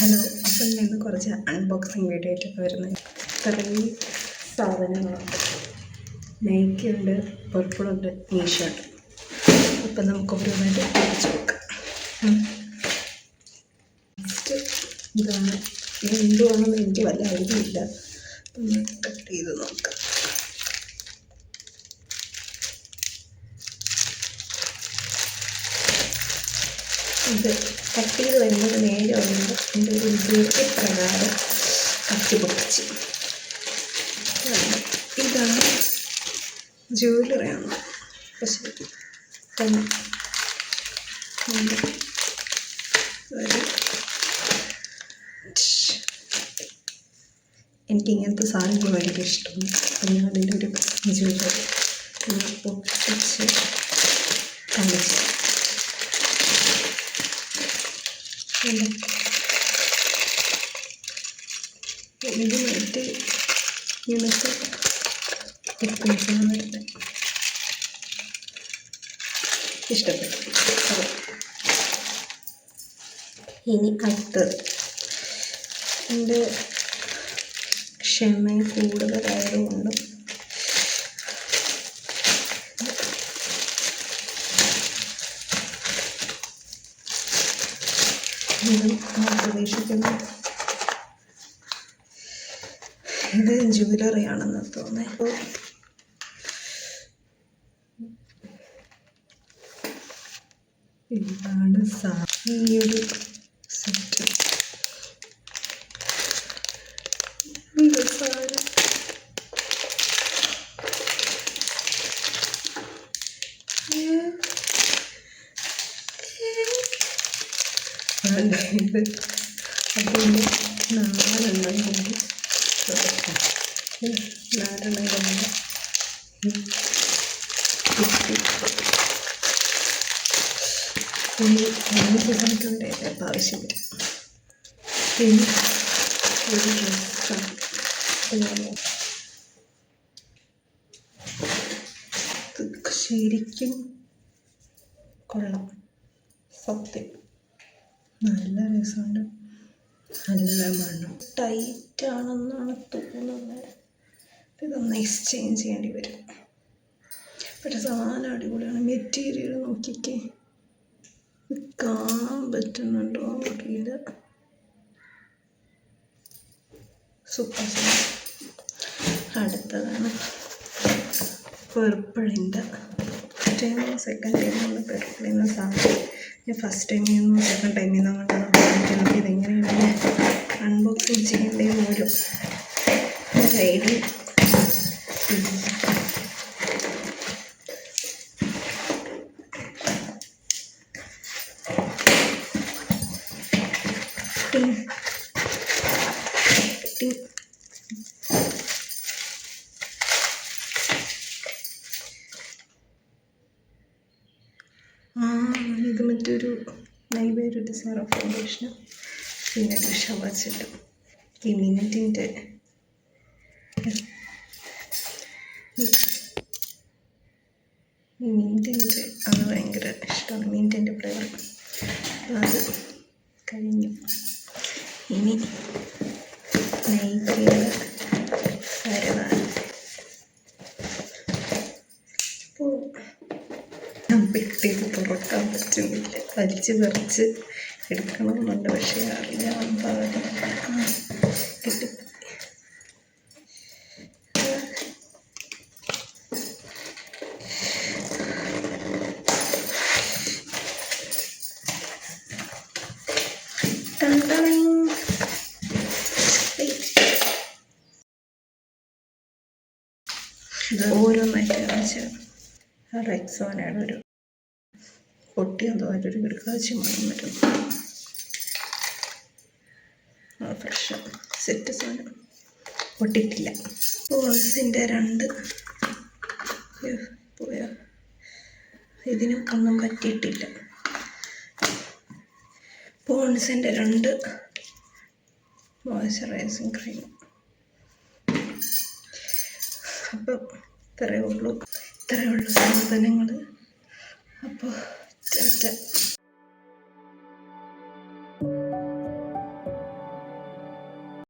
Hello, അപ്പം ഞാൻ കുറച്ച് അൺബോക്സിങ് വീഡിയോ ആയിട്ടൊക്കെ വരുന്നത്. ഇത്രയും സാധനങ്ങളുണ്ട്. നൈക്കിയുണ്ട്, പർപ്പിളുണ്ട്, മീഷോണ്ട്. അപ്പം നമുക്ക് ഓരോന്നായിട്ട് പിടിച്ചു നോക്കാം. ഫസ്റ്റ് ഇതാണ്. ഇത് എന്തുവാണെന്ന് എനിക്ക് വല്ല ഐഡിയയില്ല. ഒന്ന് കട്ട് ചെയ്ത് നോക്കാം. ഇത് കട്ട് ചെയ്ത് വരുന്നത് നേരെ വരുമ്പോൾ എൻ്റെ ഒരു ബ്യൂട്ടി പ്രകാരം കത്തി പൊട്ടിച്ച്. ഇതാണ് ജ്വല്ലറിയാണ്. പക്ഷേ എനിക്കിങ്ങനത്തെ സാധനങ്ങൾ ഭയങ്കര ഇഷ്ടമാണ്. അപ്പം ഞാൻ അതിൻ്റെ ഒരു ജ്വല്ലറി പൊട്ടിച്ച് കാണിച്ചു. ഇതിനായിട്ട് ഇങ്ങനത്തെ എക്സ്പെൻസാണ് വരുന്നത്. ഇഷ്ടപ്പെട്ടു. ഇനി അടുത്തത് എൻ്റെ ക്ഷമ കൂടുതലായതുകൊണ്ടും ഇതും ഞാൻ പ്രതീക്ഷിക്കുന്നു. ഇത് ജ്വല്ലറിയാണെന്ന് തോന്നുന്നത്. ഇതാണ് ഈ ഒരു സെറ്റ്. ഇത് അതിൻ്റെ 4 എണ്ണം കൊണ്ട് 4 എണ്ണം കൊണ്ട് ഇനി 5 കണക്കുണ്ട് എൻ്റെ ആവശ്യം വരും. പിന്നെ ഒരു ഡ്രസ്സാണ്. ശരിക്കും കൊള്ളാം, സത്യം. നല്ല രസമുണ്ട്, നല്ല മണം. ടൈറ്റാണെന്നാണ് തോന്നുന്നത്. ഇതൊന്ന് എക്സ്ചേഞ്ച് ചെയ്യേണ്ടി വരും. പക്ഷെ സാധനം അടിപൊളിയാണ്. മെറ്റീരിയൽ നോക്കിക്കേ, കാണാൻ പറ്റുന്നുണ്ടോ അറിയില്ല. സൂപ്പർ. അടുത്തതാണ് പർപ്പിളിൻ്റെ സെക്കൻഡ് ടൈമാണ് പർപ്പിളിൻ്റെ സാധനം. ഞാൻ ഫസ്റ്റ് ടൈമിൽ നിന്നും സെക്കൻഡ് ടൈമിൽ നിന്നും കണ്ടാണ് ഇതെങ്ങനെയാണ് അൺബോക്സിങ് ചെയ്യേണ്ടതെന്ന് ഒരു ഐഡിയ. ഇത് മറ്റൊരു നൈവേര് ഡിസൈർ ഫൗണ്ടേഷനും പിന്നെ ഒരു ഷവർ സെറ്റും. ഈ മിനിറ്റിൻ്റെ അത് ഭയങ്കര ഇഷ്ടമാണ്. മിനിറ്റിൻ്റെ ഫ്ലേവർ അത് കഴിഞ്ഞു. ഇനി നൈക്കിയുടെ കരവാണ്. പെട്ടിയിൽ തുറക്കാൻ പറ്റുന്നില്ല, വലിച്ച് പറിച്ച് എടുക്കണമെന്നുണ്ട്. പക്ഷേ അറിയാൻ പാടില്ല. കിട്ടി. ഇത് ഓരോന്നായിട്ട് കാണിച്ച് റെക്സോനയുടെ ഒരു പൊട്ടിയതോ ഒരു കിടക്കാച്ചി മണം വരും. ഫ്രഷ് സെറ്റ് സാധനം പൊട്ടിയിട്ടില്ല. പോൺസിൻ്റെ 2 പോയ ഇതിനും ഒന്നും പറ്റിയിട്ടില്ല. പോൺസിൻ്റെ 2 മോയ്സ്ചറൈസിങ് ക്രീം. അപ്പം ഇത്രയേ ഉള്ളൂ സാധനങ്ങൾ. അപ്പോൾ